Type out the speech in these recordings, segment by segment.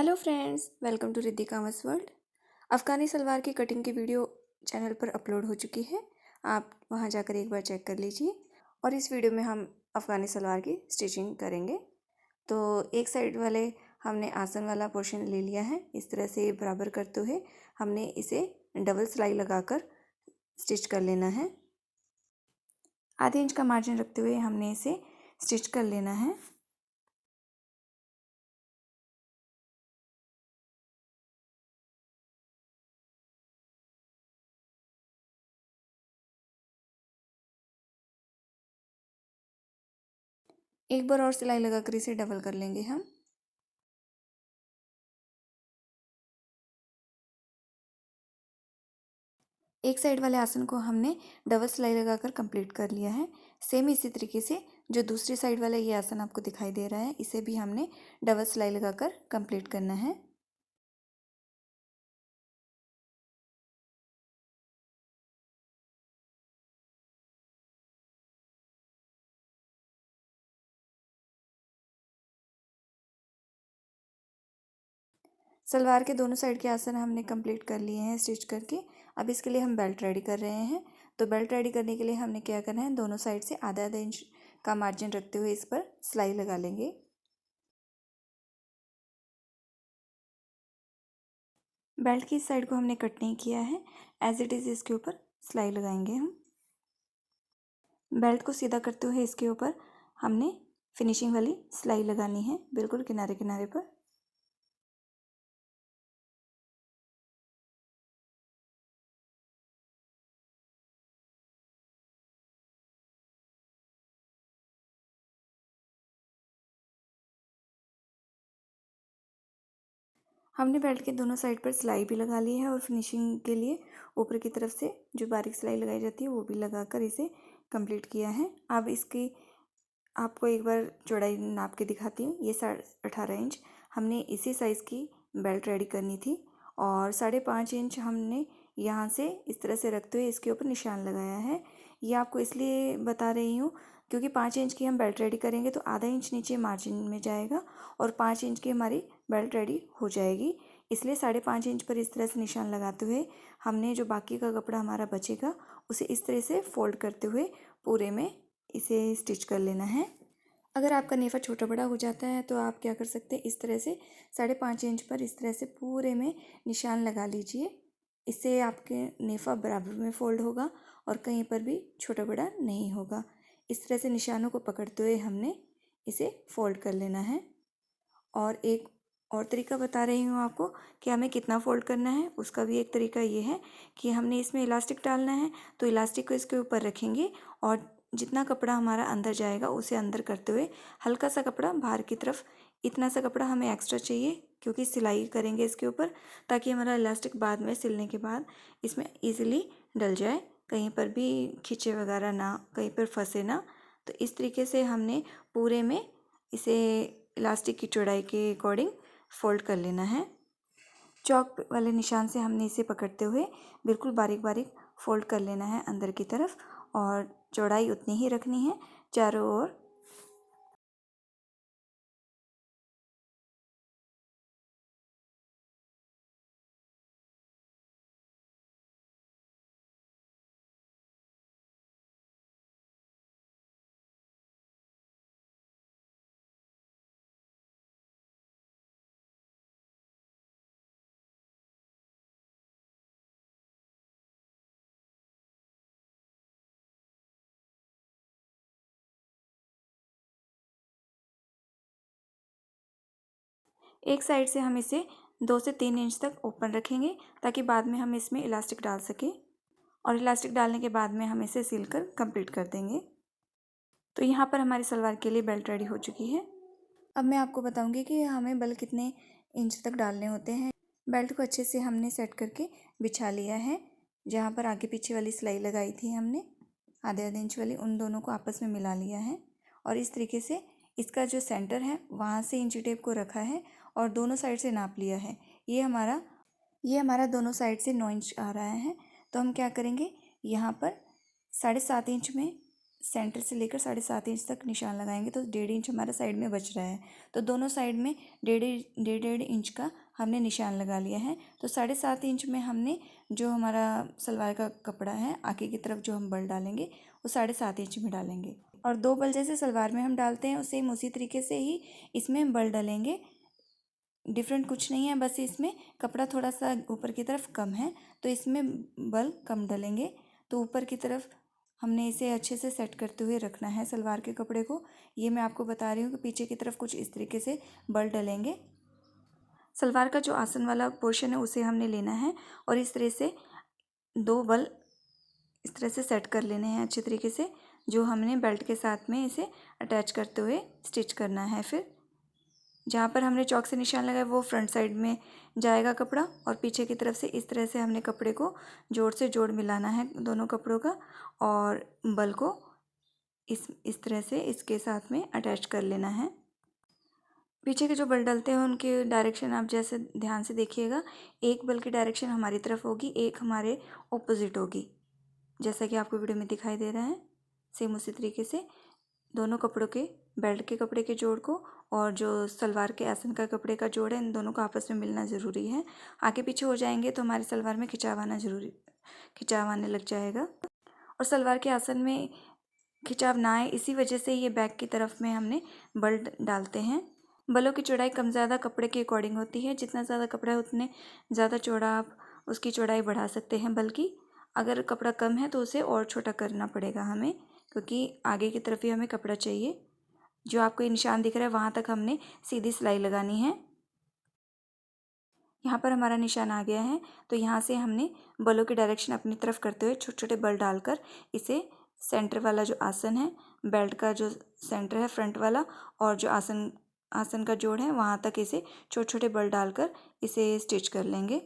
Hello friends, welcome to Riddhi commerce world. Afghani salwar की cutting की video channel पर अपलोड हो चुकी है। आप वहां जाकर एक बार चेक कर लीजिए। और इस वीडियो में हम अफ़गानी सलवार की स्टिचिंग करेंगे। तो एक साइड वाले हमने आसन वाला पोर्शन ले लिया है। इस तरह से बराबर करते हुए हमने इसे डबल सिलाई लगाकर स्टिच कर लेना है। आधे इंच का मार्जिन रखते हुए हमने इसे स्टिच कर लेना है। एक बार और सिलाई लगाकर इसे डबल कर लेंगे हम। एक साइड वाले आसन को हमने डबल सिलाई लगाकर कंप्लीट कर लिया है। सेम इसी तरीके से जो दूसरी साइड वाला ये आसन आपको दिखाई दे रहा है, इसे भी हमने डबल सिलाई लगाकर कंप्लीट करना है। सलवार के दोनों साइड के आसन हमने कंप्लीट कर लिए हैं स्टिच करके। अब इसके लिए हम बेल्ट रेडी कर रहे हैं। तो बेल्ट रेडी करने के लिए हमने क्या करना है, दोनों साइड से आधा आधा इंच का मार्जिन रखते हुए इस पर सिलाई लगा लेंगे। बेल्ट की साइड को हमने कट नहीं किया है, एज इट इज़ इसके ऊपर सिलाई लगाएंगे हम। बेल्ट को सीधा करते हुए इसके ऊपर हमने फिनिशिंग वाली सिलाई लगानी है, बिल्कुल किनारे किनारे पर। हमने बेल्ट के दोनों साइड पर सिलाई भी लगा ली है और फिनिशिंग के लिए ऊपर की तरफ से जो बारीक सिलाई लगाई जाती है वो भी लगाकर इसे कंप्लीट किया है। अब इसकी आपको एक बार चौड़ाई नाप के दिखाती हूँ। ये 18.5 इंच हमने इसी साइज़ की बेल्ट रेडी करनी थी और 5.5 इंच हमने यहाँ से इस तरह से रखते हुए इसके ऊपर निशान लगाया है। ये आपको इसलिए बता रही हूँ क्योंकि 5 इंच की हम बेल्ट रेडी करेंगे तो आधा इंच नीचे मार्जिन में जाएगा और 5 इंच की हमारी बेल्ट रेडी हो जाएगी। इसलिए 5.5 इंच पर इस तरह से निशान लगाते हुए हमने जो बाकी का कपड़ा हमारा बचेगा उसे इस तरह से फोल्ड करते हुए पूरे में इसे स्टिच कर लेना है। अगर आपका नेफा छोटा बड़ा हो जाता है तो आप क्या कर सकते हैं, इस तरह से 5.5 इंच पर इस तरह से पूरे में निशान लगा लीजिए। इससे आपके नेफा बराबर में फोल्ड होगा और कहीं पर भी छोटा बड़ा नहीं होगा। इस तरह से निशानों को पकड़ते हुए हमने इसे फोल्ड कर लेना है। और एक और तरीका बता रही हूँ आपको कि हमें कितना फोल्ड करना है। उसका भी एक तरीका ये है कि हमने इसमें इलास्टिक डालना है तो इलास्टिक को इसके ऊपर रखेंगे और जितना कपड़ा हमारा अंदर जाएगा उसे अंदर करते हुए हल्का सा कपड़ा बाहर की तरफ, इतना सा कपड़ा हमें एक्स्ट्रा चाहिए क्योंकि सिलाई करेंगे इसके ऊपर, ताकि हमारा इलास्टिक बाद में सिलने के बाद इसमें ईज़िली डल जाए, कहीं पर भी खींचे वगैरह ना, कहीं पर फंसे ना। तो इस तरीके से हमने पूरे में इसे इलास्टिक की चौड़ाई के अकॉर्डिंग फोल्ड कर लेना है। चौक वाले निशान से हमने इसे पकड़ते हुए बिल्कुल बारीक बारीक फोल्ड कर लेना है अंदर की तरफ और चौड़ाई उतनी ही रखनी है चारों ओर। एक साइड से हम इसे 2 से 3 इंच तक ओपन रखेंगे ताकि बाद में हम इसमें इलास्टिक डाल सकें और इलास्टिक डालने के बाद में हम इसे सील कर कंप्लीट कर देंगे। तो यहाँ पर हमारी सलवार के लिए बेल्ट रेडी हो चुकी है। अब मैं आपको बताऊंगी कि हमें बल कितने इंच तक डालने होते हैं। बेल्ट को अच्छे से हमने सेट करके बिछा लिया है। जहाँ पर आगे पीछे वाली सिलाई लगाई थी हमने आधे आधे इंच वाली, उन दोनों को आपस में मिला लिया है और इस तरीके से इसका जो सेंटर है वहाँ से इंची टेप को रखा है और दोनों साइड से नाप लिया है। ये हमारा दोनों साइड से 9 इंच आ रहा है। तो हम क्या करेंगे, यहाँ पर 7.5 इंच में सेंटर से लेकर 7.5 इंच तक निशान लगाएंगे तो 1.5 इंच हमारा साइड में बच रहा है। तो दोनों साइड में 1.5 इंच का हमने निशान लगा लिया है। तो 7.5 इंच में हमने जो हमारा सलवार का कपड़ा है आगे की तरफ जो हम बल डालेंगे वो 7.5 इंच में डालेंगे। और 2 बल जैसे सलवार में हम डालते हैं सेम उसी तरीके से ही इसमें हम बल डालेंगे। डिफरेंट कुछ नहीं है, बस इसमें कपड़ा थोड़ा सा ऊपर की तरफ कम है तो इसमें बल कम डालेंगे। तो ऊपर की तरफ हमने इसे अच्छे से सेट करते हुए रखना है सलवार के कपड़े को। ये मैं आपको बता रही हूँ कि पीछे की तरफ कुछ इस तरीके से बल डलेंगे। सलवार का जो आसन वाला पोर्शन है उसे हमने लेना है और इस तरह से 2 बल इस तरह से सेट कर लेने हैं अच्छे तरीके से, जो हमने बेल्ट के साथ में इसे अटैच करते हुए स्टिच करना है। फिर जहाँ पर हमने चौक से निशान लगाया वो फ्रंट साइड में जाएगा कपड़ा और पीछे की तरफ से इस तरह से हमने कपड़े को जोड़ से जोड़ मिलाना है दोनों कपड़ों का और बल को इस तरह से इसके साथ में अटैच कर लेना है। पीछे के जो बल डलते हैं उनकी डायरेक्शन आप जैसे ध्यान से देखिएगा, एक बल की डायरेक्शन हमारी तरफ होगी, एक हमारे ऑपोजिट होगी, जैसा कि आपको वीडियो में दिखाई दे रहा है। सेम उसी तरीके से दोनों कपड़ों के, बेल्ट के कपड़े के जोड़ को और जो सलवार के आसन का कपड़े का जोड़ है, इन दोनों को आपस में मिलना ज़रूरी है। आगे पीछे हो जाएंगे तो हमारी सलवार में खिंचाव आने लग जाएगा और सलवार के आसन में खिंचाव ना आए इसी वजह से ये बैक की तरफ में हमने बल डालते हैं। बलों की चौड़ाई कम ज़्यादा कपड़े के अकॉर्डिंग होती है, जितना ज़्यादा कपड़ा है उतने ज़्यादा चौड़ा आप उसकी चौड़ाई बढ़ा सकते हैं। बल्कि अगर कपड़ा कम है तो उसे और छोटा करना पड़ेगा हमें, क्योंकि आगे की तरफ ही हमें कपड़ा चाहिए। जो आपको ये निशान दिख रहा है वहाँ तक हमने सीधी सिलाई लगानी है। यहाँ पर हमारा निशान आ गया है तो यहाँ से हमने बलों की डायरेक्शन अपनी तरफ करते हुए छोटे छोटे बल डालकर इसे सेंटर वाला जो आसन है, बेल्ट का जो सेंटर है फ्रंट वाला और जो आसन का जोड़ है वहाँ तक इसे छोटे छोटे बल डालकर इसे स्टिच कर लेंगे।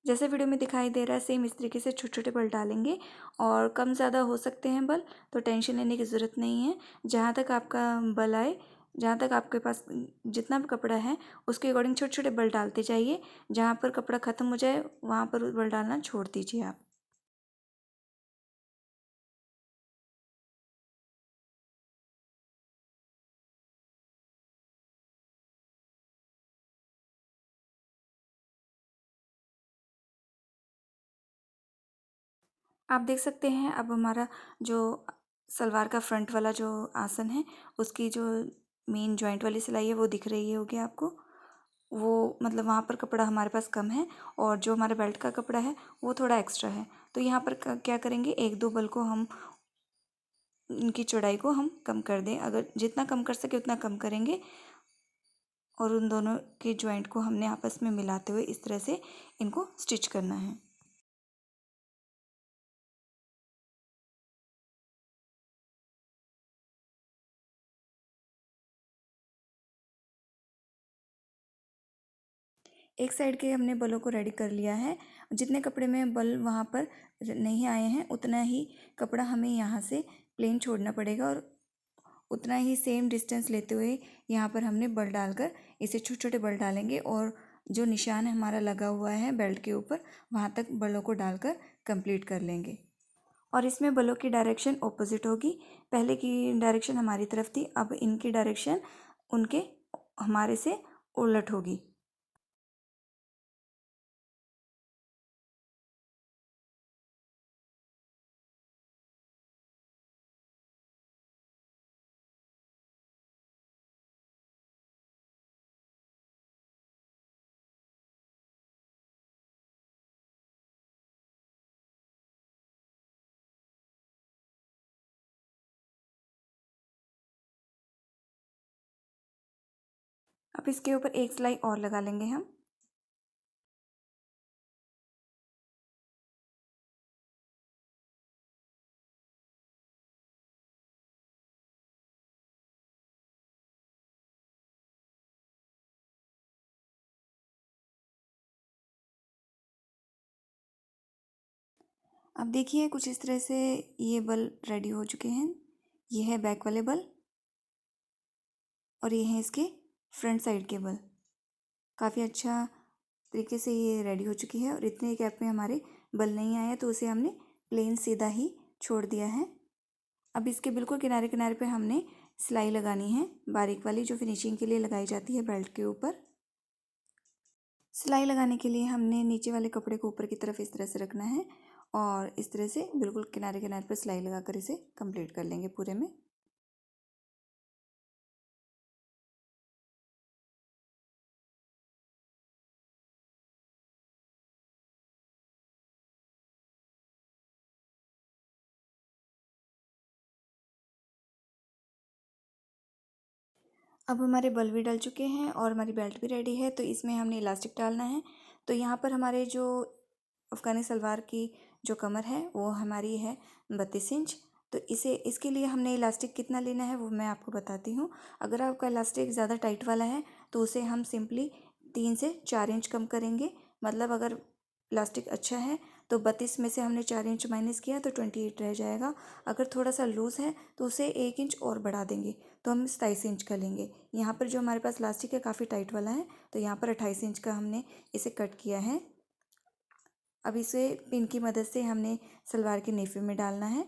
जैसे वीडियो में दिखाई दे रहा है सेम इस तरीके से छोटे छोटे बल डालेंगे और कम ज़्यादा हो सकते हैं बल, तो टेंशन लेने की ज़रूरत नहीं है। जहाँ तक आपका बल आए, जहाँ तक आपके पास जितना भी कपड़ा है उसके अकॉर्डिंग छोटे छोटे बल डालते जाइए। जहाँ पर कपड़ा ख़त्म हो जाए वहाँ पर बल डालना छोड़ दीजिए आप। आप देख सकते हैं अब हमारा जो सलवार का फ्रंट वाला जो आसन है उसकी जो मेन जॉइंट वाली सिलाई है वो दिख रही होगी आपको। वो मतलब वहाँ पर कपड़ा हमारे पास कम है और जो हमारे बेल्ट का कपड़ा है वो थोड़ा एक्स्ट्रा है। तो यहाँ पर क्या करेंगे, एक दो बल को हम इनकी चौड़ाई को हम कम कर दें, अगर जितना कम कर सके उतना कम करेंगे और उन दोनों के जॉइंट को हमने आपस में मिलाते हुए इस तरह से इनको स्टिच करना है। एक साइड के हमने बलों को रेडी कर लिया है। जितने कपड़े में बल वहाँ पर नहीं आए हैं उतना ही कपड़ा हमें यहाँ से प्लेन छोड़ना पड़ेगा और उतना ही सेम डिस्टेंस लेते हुए यहाँ पर हमने बल डालकर इसे छोटे छोटे बल डालेंगे और जो निशान हमारा लगा हुआ है बेल्ट के ऊपर वहाँ तक बलों को डालकर कंप्लीट कर लेंगे। और इसमें बलों की डायरेक्शन ऑपोजिट होगी। पहले की डायरेक्शन हमारी तरफ थी, अब इनकी डायरेक्शन उनके हमारे से उलट होगी। अब इसके ऊपर एक सिलाई और लगा लेंगे हम। अब देखिए कुछ इस तरह से ये बल रेडी हो चुके हैं। ये है बैक वाले बल और ये हैं इसके फ्रंट साइड के बल। काफ़ी अच्छा तरीके से ये रेडी हो चुकी है और इतने गैप में हमारे बल नहीं आया तो उसे हमने प्लेन सीधा ही छोड़ दिया है। अब इसके बिल्कुल किनारे किनारे पे हमने सिलाई लगानी है, बारीक वाली जो फिनिशिंग के लिए लगाई जाती है बेल्ट के ऊपर। सिलाई लगाने के लिए हमने नीचे वाले कपड़े को ऊपर की तरफ इस तरह से रखना है और इस तरह से बिल्कुल किनारे किनारे पर सिलाई लगाकर इसे कंप्लीट कर लेंगे पूरे में। अब हमारे बल्ब भी डल चुके हैं और हमारी बेल्ट भी रेडी है, तो इसमें हमने इलास्टिक डालना है। तो यहाँ पर हमारे जो अफ़गानी सलवार की जो कमर है वो हमारी है 32 इंच। तो इसके लिए हमने इलास्टिक कितना लेना है वो मैं आपको बताती हूँ। अगर आपका इलास्टिक ज़्यादा टाइट वाला है तो उसे हम सिंपली 3 से 4 इंच कम करेंगे। मतलब अगर इलास्टिक अच्छा है तो 32 में से हमने 4 इंच माइनस किया तो 28 रह जाएगा। अगर थोड़ा सा लूज़ है तो उसे 1 इंच और बढ़ा देंगे तो हम 27 इंच का लेंगे। यहाँ पर जो हमारे पास इलास्टिक है काफ़ी टाइट वाला है, तो यहाँ पर 28 इंच का हमने इसे कट किया है। अब इसे पिन की मदद से हमने सलवार के नेफे में डालना है।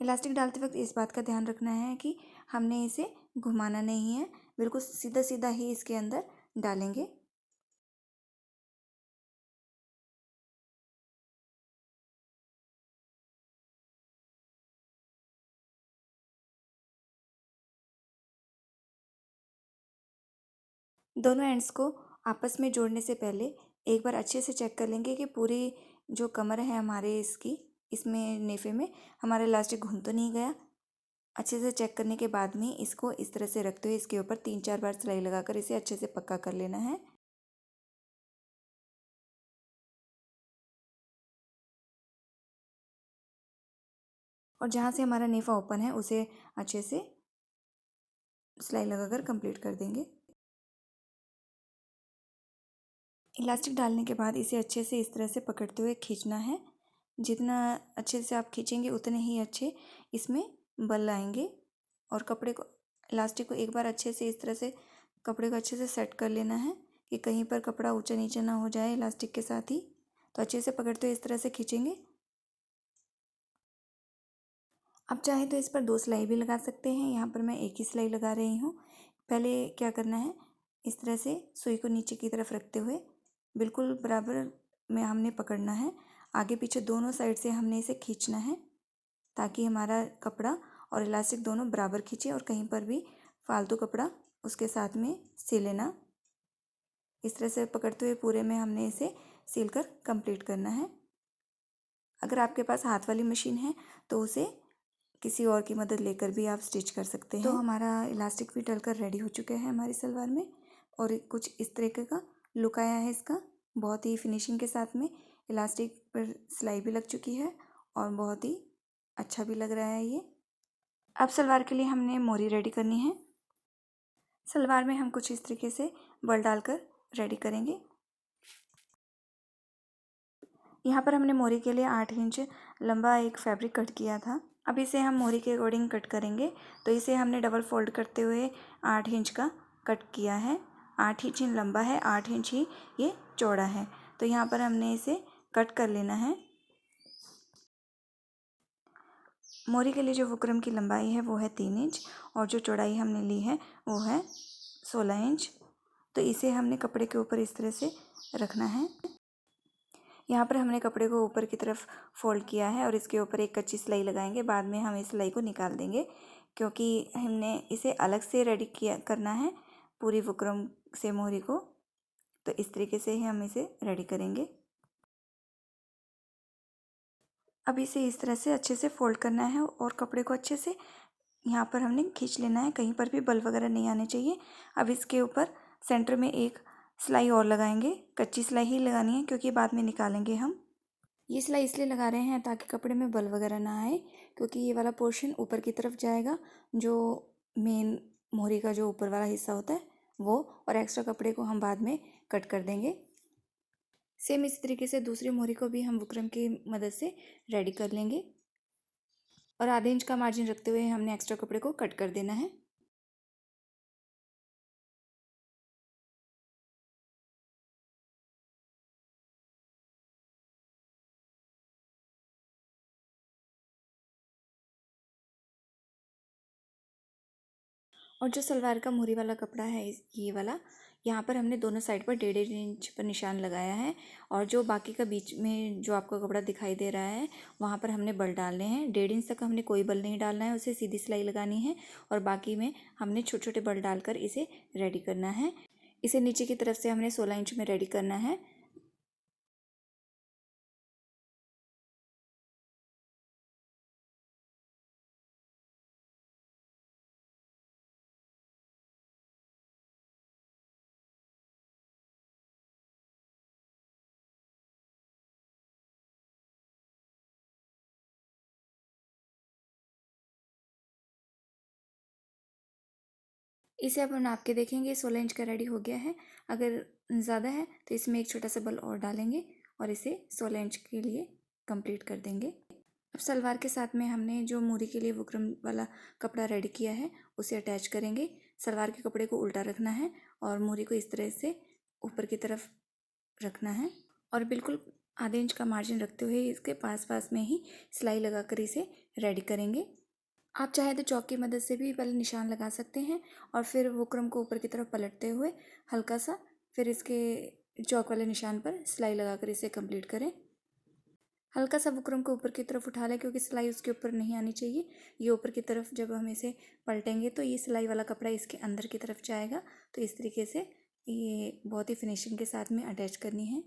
इलास्टिक डालते वक्त इस बात का ध्यान रखना है कि हमने इसे घुमाना नहीं है, बिल्कुल सीधा सीधा ही इसके अंदर डालेंगे। दोनों एंड्स को आपस में जोड़ने से पहले एक बार अच्छे से चेक कर लेंगे कि पूरी जो कमर है हमारे इसमें नेफे में हमारा इलास्टिक घूम तो नहीं गया। अच्छे से चेक करने के बाद में इसको इस तरह से रखते हुए इसके ऊपर 3-4 बार सिलाई लगाकर इसे अच्छे से पक्का कर लेना है। और जहाँ से हमारा नेफा ओपन है उसे अच्छे से सिलाई लगाकर कंप्लीट कर देंगे। इलास्टिक डालने के बाद इसे अच्छे से इस तरह से पकड़ते हुए खींचना है। जितना अच्छे से आप खींचेंगे उतने ही अच्छे इसमें बल आएंगे। और कपड़े को इलास्टिक को एक बार अच्छे से इस तरह से कपड़े को अच्छे से सेट कर लेना है कि कहीं पर कपड़ा ऊंचा नीचे ना हो जाए इलास्टिक के साथ ही। तो अच्छे से पकड़ते हुए इस तरह से खींचेंगे। आप चाहे तो इस पर 2 सिलाई भी लगा सकते हैं, यहाँ पर मैं एक ही सिलाई लगा रही हूँ। पहले क्या करना है, इस तरह से सुई को नीचे की तरफ रखते हुए बिल्कुल बराबर में हमने पकड़ना है। आगे पीछे दोनों साइड से हमने इसे खींचना है ताकि हमारा कपड़ा और इलास्टिक दोनों बराबर खींचे और कहीं पर भी फालतू कपड़ा उसके साथ में सिले ना। इस तरह से पकड़ते हुए पूरे में हमने इसे सिल कर कंप्लीट करना है। अगर आपके पास हाथ वाली मशीन है तो उसे किसी और की मदद लेकर भी आप स्टिच कर सकते हैं। तो हमारा इलास्टिक भी डलकर रेडी हो चुका है हमारी सलवार में और कुछ इस तरीके का लुक आया है इसका। बहुत ही फिनिशिंग के साथ में इलास्टिक पर सिलाई भी लग चुकी है और बहुत ही अच्छा भी लग रहा है ये। अब सलवार के लिए हमने मोरी रेडी करनी है। सलवार में हम कुछ इस तरीके से बल डालकर रेडी करेंगे। यहाँ पर हमने मोरी के लिए 8 इंच लंबा एक फैब्रिक कट किया था। अब इसे हम मोरी के अकॉर्डिंग कट करेंगे। तो इसे हमने डबल फोल्ड करते हुए 8 इंच का कट किया है। 8 इंच लंबा है, 8 इंच ही ये चौड़ा है। तो यहाँ पर हमने इसे कट कर लेना है। मोरी के लिए जो बुकरम की लंबाई है वो है 3 इंच और जो चौड़ाई हमने ली है वो है 16 इंच। तो इसे हमने कपड़े के ऊपर इस तरह से रखना है। यहाँ पर हमने कपड़े को ऊपर की तरफ फोल्ड किया है और इसके ऊपर एक कच्ची सिलाई लगाएंगे। बाद में हम इस सिलाई को निकाल देंगे क्योंकि हमने इसे अलग से रेडी किया करना है पूरी बुकरम से मोहरी को। तो इस तरीके से ही हम इसे रेडी करेंगे। अब इसे इस तरह से अच्छे से फोल्ड करना है और कपड़े को अच्छे से यहाँ पर हमने खींच लेना है, कहीं पर भी बल वगैरह नहीं आने चाहिए। अब इसके ऊपर सेंटर में एक सिलाई और लगाएंगे। कच्ची सिलाई ही लगानी है क्योंकि बाद में निकालेंगे हम। ये सिलाई इसलिए लगा रहे हैं ताकि कपड़े में बल वगैरह ना आए, क्योंकि ये वाला पोर्शन ऊपर की तरफ जाएगा, जो मेन मोहरी का जो ऊपर वाला हिस्सा होता है वो, और एक्स्ट्रा कपड़े को हम बाद में कट कर देंगे। सेम इसी तरीके से दूसरी मोहरी को भी हम बुकरम की मदद से रेडी कर लेंगे और आधे इंच का मार्जिन रखते हुए हमने एक्स्ट्रा कपड़े को कट कर देना है। और जो सलवार का मोरी वाला कपड़ा है ये वाला, यहाँ पर हमने दोनों साइड पर 1.5 इंच पर निशान लगाया है। और जो बाकी का बीच में जो आपको कपड़ा दिखाई दे रहा है वहाँ पर हमने बल डालने हैं। 1.5 इंच तक हमने कोई बल नहीं डालना है, उसे सीधी सिलाई लगानी है और बाकी में हमने छोटे छोटे बल डालकर इसे रेडी करना है। इसे नीचे की तरफ से हमने 16 इंच में रेडी करना है। इसे अब हम नाप के देखेंगे, 16 इंच का रेडी हो गया है। अगर ज़्यादा है तो इसमें एक छोटा सा बल और डालेंगे और इसे 16 इंच के लिए कंप्लीट कर देंगे। अब सलवार के साथ में हमने जो मोरी के लिए बुकरम वाला कपड़ा रेडी किया है उसे अटैच करेंगे। सलवार के कपड़े को उल्टा रखना है और मोरी को इस तरह से ऊपर की तरफ रखना है और बिल्कुल आधे इंच का मार्जिन रखते हुए इसके पास पास में ही सिलाई लगाकर इसे रेडी करेंगे। आप चाहे तो चौक की मदद से भी पहले निशान लगा सकते हैं और फिर बुकरम को ऊपर की तरफ पलटते हुए हल्का सा फिर इसके चौक वाले निशान पर सिलाई लगाकर इसे कंप्लीट करें। हल्का सा बुकरम को ऊपर की तरफ उठा लें क्योंकि सिलाई उसके ऊपर नहीं आनी चाहिए। ये ऊपर की तरफ जब हम इसे पलटेंगे तो ये सिलाई वाला कपड़ा इसके अंदर की तरफ जाएगा। तो इस तरीके से ये बहुत ही फिनिशिंग के साथ में अटैच करनी है।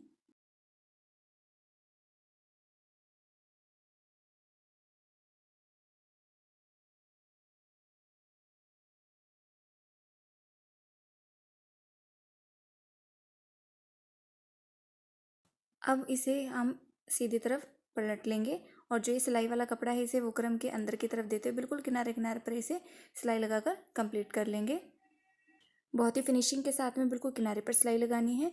अब इसे हम सीधी तरफ पलट लेंगे और जो ये सिलाई वाला कपड़ा है इसे बुकरम के अंदर की तरफ देते हुए बिल्कुल किनारे किनारे पर इसे सिलाई लगाकर कंप्लीट कर लेंगे। बहुत ही फिनिशिंग के साथ में बिल्कुल किनारे पर सिलाई लगानी है।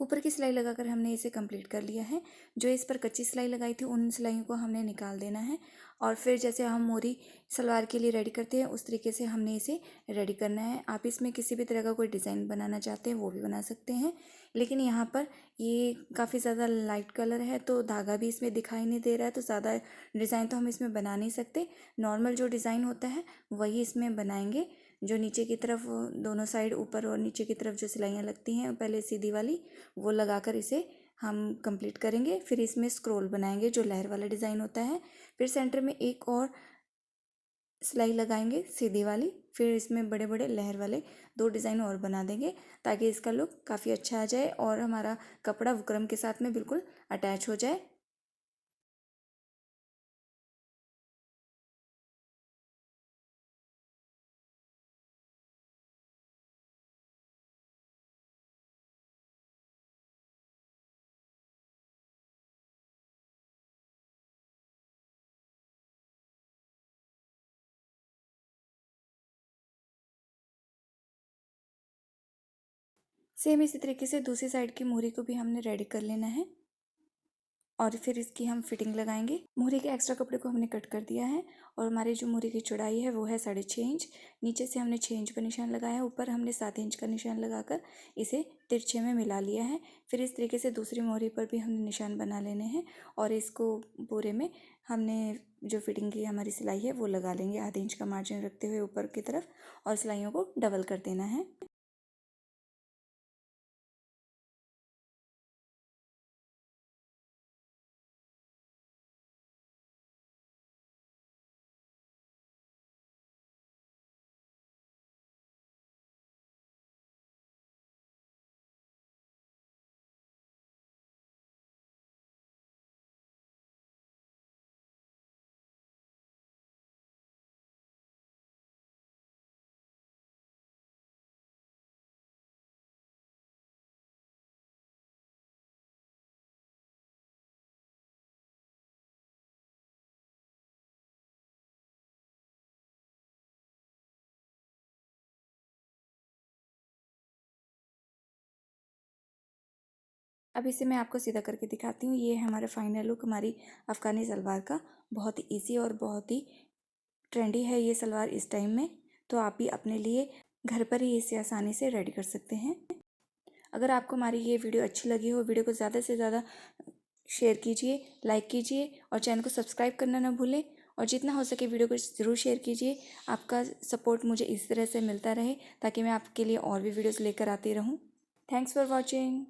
ऊपर की सिलाई लगाकर हमने इसे कंप्लीट कर लिया है। जो इस पर कच्ची सिलाई लगाई थी उन सिलाइयों को हमने निकाल देना है और फिर जैसे हम मोरी सलवार के लिए रेडी करते हैं उस तरीके से हमने इसे रेडी करना है। आप इसमें किसी भी तरह का कोई डिज़ाइन बनाना चाहते हैं वो भी बना सकते हैं, लेकिन यहाँ पर ये काफ़ी ज़्यादा लाइट कलर है तो धागा भी इसमें दिखाई नहीं दे रहा है, तो ज़्यादा डिज़ाइन तो हम इसमें बना नहीं सकते। नॉर्मल जो डिज़ाइन होता है वही इसमें बनाएंगे। जो नीचे की तरफ दोनों साइड ऊपर और नीचे की तरफ जो सिलाइयाँ लगती हैं पहले सीधी वाली वो लगाकर इसे हम कंप्लीट करेंगे। फिर इसमें स्क्रोल बनाएंगे जो लहर वाला डिज़ाइन होता है। फिर सेंटर में एक और सिलाई लगाएंगे सीधी वाली, फिर इसमें बड़े बड़े लहर वाले दो डिज़ाइन और बना देंगे ताकि इसका लुक काफ़ी अच्छा आ जाए और हमारा कपड़ा बुकरम के साथ में बिल्कुल अटैच हो जाए। सेम इसी तरीके से दूसरी साइड की मोहरी को भी हमने रेडी कर लेना है और फिर इसकी हम फिटिंग लगाएंगे। मोहरी के एक्स्ट्रा कपड़े को हमने कट कर दिया है और हमारी जो मोहरी की चौड़ाई है वो है 6.5 इंच। नीचे से हमने 6 इंच का निशान लगाया है, ऊपर हमने 7 इंच का निशान लगाकर इसे तिरछे में मिला लिया है। फिर इस तरीके से दूसरी मोहरी पर भी हमने निशान बना लेने हैं और इसको पूरे में हमने जो फिटिंग की हमारी सिलाई है वो लगा लेंगे आधे इंच का मार्जिन रखते हुए ऊपर की तरफ और सिलाइयों को डबल कर देना है। अब इसे मैं आपको सीधा करके दिखाती हूँ। ये है हमारा फाइनल लुक हमारी अफ़गानी सलवार का। बहुत ही ईजी और बहुत ही ट्रेंडी है ये सलवार इस टाइम में, तो आप भी अपने लिए घर पर ही इसे आसानी से रेडी कर सकते हैं। अगर आपको हमारी ये वीडियो अच्छी लगी हो, वीडियो को ज़्यादा से ज़्यादा शेयर कीजिए, लाइक कीजिए और चैनल को सब्सक्राइब करना ना भूलें। और जितना हो सके वीडियो को ज़रूर शेयर कीजिए। आपका सपोर्ट मुझे इस तरह से मिलता रहे ताकि मैं आपके लिए और भी वीडियोस लेकर आती रहूं। Thanks for watching.